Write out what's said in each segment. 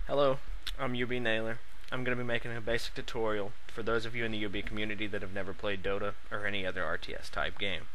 Hello, I'm UB Naylor. I'm going to be making a basic tutorial for those of you in the UB community that have never played Dota or any other RTS type game.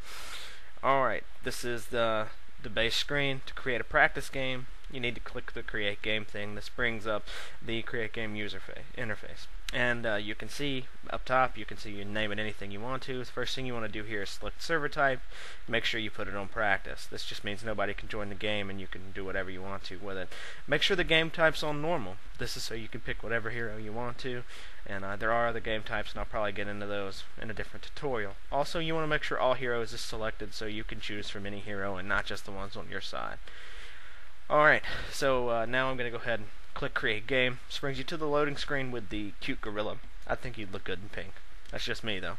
Alright, this is the base screen. To create a practice game, you need to click the create game thing. This brings up the create game user interface. And you can see up top, you can name it anything you want to. The first thing you want to do here is select server type. Make sure you put it on practice. This just means nobody can join the game and you can do whatever you want to with it. Make sure the game type's on normal. This is so you can pick whatever hero you want to. And there are other game types, and I'll probably get into those in a different tutorial. Also, you want to make sure all heroes is selected so you can choose from any hero and not just the ones on your side. Alright, so now I'm going to go ahead and click create game. This brings you to the loading screen with the cute gorilla. I think he'd look good in pink. That's just me though.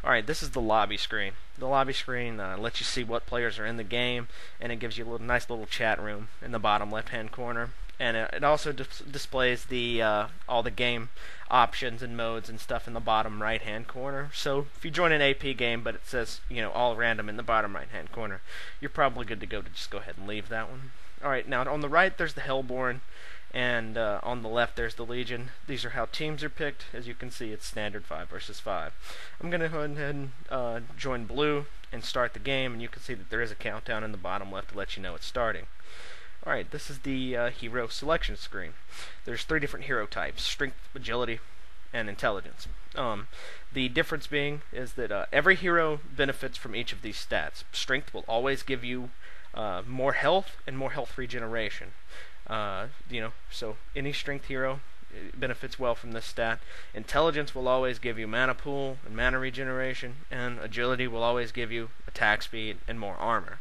Alright, this is the lobby screen. The lobby screen lets you see what players are in the game, and it gives you a nice little chat room in the bottom left hand corner. And it also displays the all the game options and modes and stuff in the bottom right hand corner. So if you join an AP game but it says all random in the bottom right hand corner, you're probably good to go to just go ahead and leave that one. Alright, now on the right there's the Hellborn, and on the left there's the Legion. These are how teams are picked. As you can see, it's standard 5 versus 5. I'm going to go ahead and join blue and start the game, and you can see that there is a countdown in the bottom left to let you know it's starting. Alright, this is the hero selection screen. There's 3 different hero types: strength, agility, and intelligence. The difference being is that every hero benefits from each of these stats. Strength will always give you more health and more health regeneration. So any strength hero benefits well from this stat. Intelligence will always give you mana pool and mana regeneration, and agility will always give you attack speed and more armor.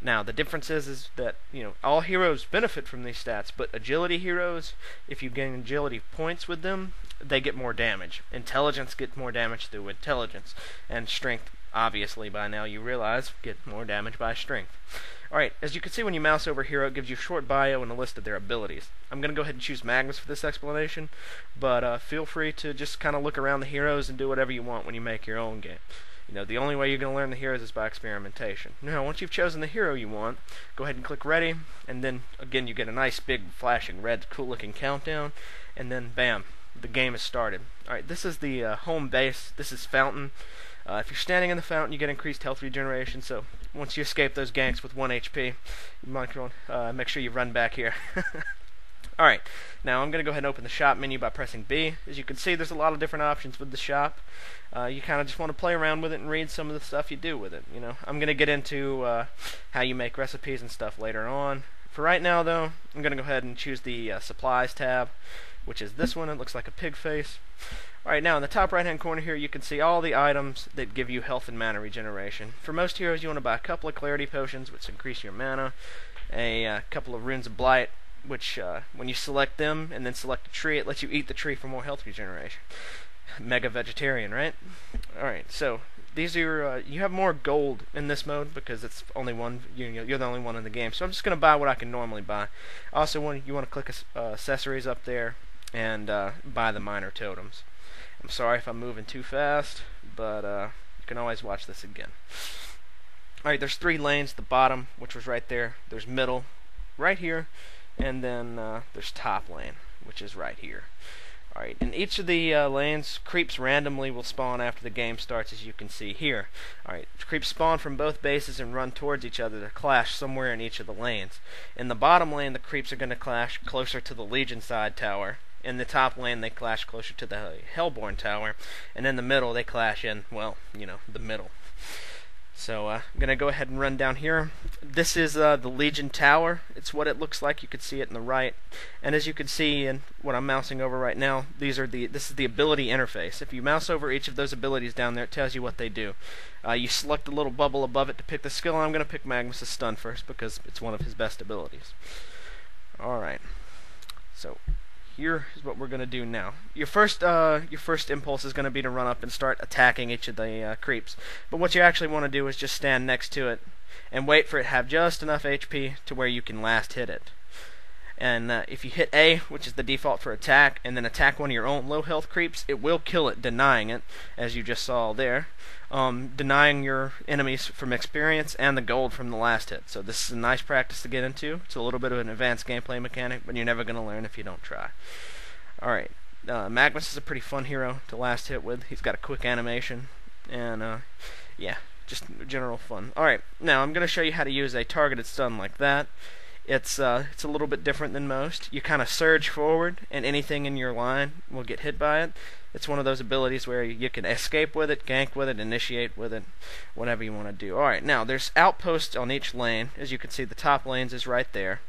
Now the difference is that all heroes benefit from these stats, but agility heroes, if you gain agility points with them, they get more damage. Intelligence gets more damage through intelligence, and strength, obviously by now you realize, get more damage by strength. Alright, as you can see when you mouse over hero, it gives you a short bio and a list of their abilities. I'm going to go ahead and choose Magnus for this explanation, but feel free to just kind of look around the heroes and do whatever you want when you make your own game. The only way you're going to learn the heroes is by experimentation. Now, once you've chosen the hero you want, go ahead and click ready, and then again you get a nice big flashing red cool looking countdown, and then bam, the game is started. Alright, this is the home base. This is Fountain. If you're standing in the fountain, you get increased health regeneration, so once you escape those ganks with 1 HP, you might make sure you run back here. Alright, now I'm going to go ahead and open the shop menu by pressing B. As you can see, there's a lot of different options with the shop. You kind of just want to play around with it and read some of the stuff you do with it. I'm going to get into how you make recipes and stuff later on. For right now, though, I'm going to go ahead and choose the supplies tab, which is this one. It looks like a pig face. Alright, now in the top right hand corner here you can see all the items that give you health and mana regeneration. For most heroes you want to buy a couple of clarity potions, which increase your mana, a couple of runes of blight, which when you select them and then select a tree, it lets you eat the tree for more health regeneration. Mega vegetarian, right? Alright, so these are you have more gold in this mode because it's only one. You're the only one in the game. So I'm just going to buy what I can normally buy. Also, you want to click accessories up there and buy the minor totems. I'm sorry if I'm moving too fast, but you can always watch this again. Alright, there's 3 lanes. The bottom, which was right there. There's middle, right here, and then there's top lane, which is right here. Alright, in each of the lanes, creeps randomly will spawn after the game starts, as you can see here. Alright, creeps spawn from both bases and run towards each other to clash somewhere in each of the lanes. In the bottom lane, the creeps are going to clash closer to the Legion side tower. In the top lane, they clash closer to the Hellborn tower. And in the middle, they clash in, well, the middle. So I'm going to go ahead and run down here. This is the Legion tower. It's what it looks like. You can see it in the right. And as you can see in what I'm mousing over right now, this is the ability interface. If you mouse over each of those abilities down there, it tells you what they do. You select the little bubble above it to pick the skill, and I'm going to pick Magnus' stun first because it's one of his best abilities. Alright. So here is what we're going to do now. Your first impulse is going to be to run up and start attacking each of the creeps. But what you actually want to do is just stand next to it and wait for it to have just enough HP to where you can last hit it. And if you hit A, which is the default for attack, and then attack one of your own low health creeps, it will kill it, denying it, as you just saw there. Denying your enemies from experience and the gold from the last hit. So this is a nice practice to get into. It's a little bit of an advanced gameplay mechanic, but you're never going to learn if you don't try. Alright, Magnus is a pretty fun hero to last hit with. He's got a quick animation, and yeah, just general fun. Alright, now I'm going to show you how to use a targeted stun like that. It's a little bit different than most. You kind of surge forward, and anything in your line will get hit by it. It's one of those abilities where you can escape with it, gank with it, initiate with it, whatever you want to do. Alright, now there's outposts on each lane. As you can see, the top lanes is right there,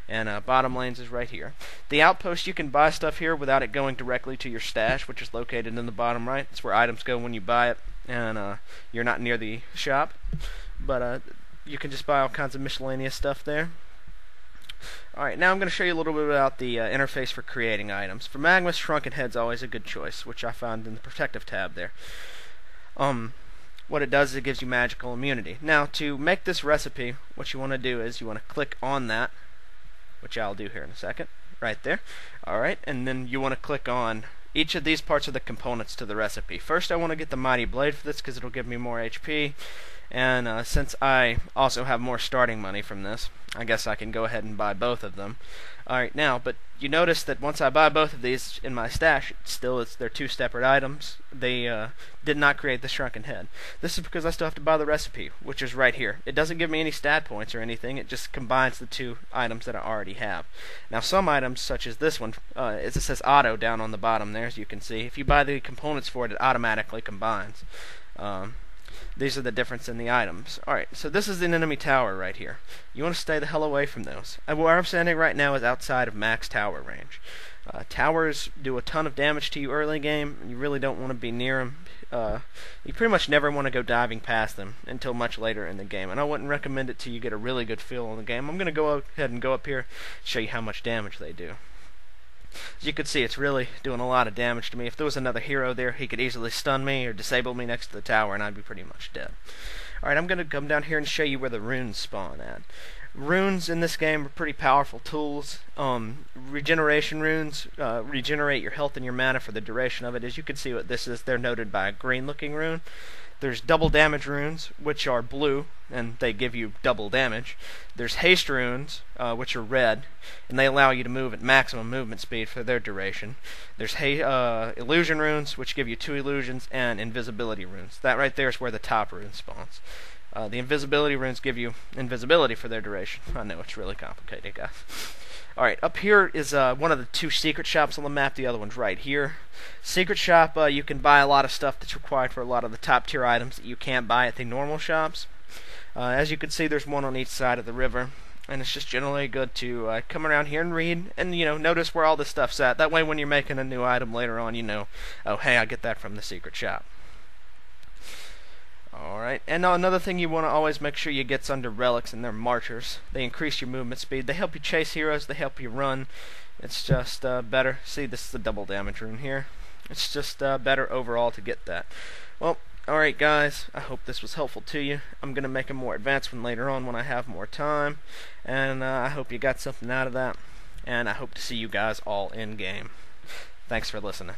and bottom lanes is right here. The outpost, you can buy stuff here without it going directly to your stash, which is located in the bottom right. It's where items go when you buy it, and you're not near the shop. But you can just buy all kinds of miscellaneous stuff there. Alright, now I'm going to show you a little bit about the interface for creating items. For Magnus, Shrunken Head's always a good choice, which I found in the Protective tab there. What it does is it gives you magical immunity. Now, to make this recipe, what you want to do is you want to click on that, which I'll do here in a second, right there. Alright, and then you want to click on each of these parts of the components to the recipe. First, I want to get the Mighty Blade for this because it'll give me more HP. And since I also have more starting money from this, I guess I can go ahead and buy both of them. Alright, now, but you notice that once I buy both of these in my stash, they're two separate items. They did not create the Shrunken Head. This is because I still have to buy the recipe, which is right here. It doesn't give me any stat points or anything. It just combines the two items that I already have. Now, some items, such as this one, it says auto down on the bottom there, as you can see. If you buy the components for it, it automatically combines. These are the difference in the items. Alright, so this is an enemy tower right here. You want to stay the hell away from those. Where I'm standing right now is outside of max tower range. Towers do a ton of damage to you early game, and you really don't want to be near them. You pretty much never want to go diving past them until much later in the game, and I wouldn't recommend it till you get a really good feel on the game. I'm going to go ahead and go up here and show you how much damage they do. As you can see, it's really doing a lot of damage to me. If there was another hero there, he could easily stun me or disable me next to the tower, and I'd be pretty much dead. Alright, I'm going to come down here and show you where the runes spawn at. Runes in this game are pretty powerful tools. Regeneration runes regenerate your health and your mana for the duration of it. As you can see what this is, they're noted by a green looking rune. There's double damage runes, which are blue, and they give you double damage. There's haste runes, which are red, and they allow you to move at maximum movement speed for their duration. There's illusion runes, which give you 2 illusions, and invisibility runes. That right there is where the top rune spawns. The invisibility runes give you invisibility for their duration. I know, it's really complicated, guys. Alright, up here is one of the 2 secret shops on the map. The other one's right here. Secret shop, you can buy a lot of stuff that's required for a lot of the top tier items that you can't buy at the normal shops. As you can see, there's one on each side of the river, and it's just generally good to come around here and read, and notice where all this stuff's at. That way when you're making a new item later on, you know, oh hey, I get that from the secret shop. Alright, and now another thing you want to always make sure you get's under relics, and they're marchers. They increase your movement speed. They help you chase heroes. They help you run. It's just better. See, this is the double damage rune here. It's just better overall to get that. Well, alright guys, I hope this was helpful to you. I'm going to make a more advanced one later on when I have more time. And I hope you got something out of that. And I hope to see you guys all in game. Thanks for listening.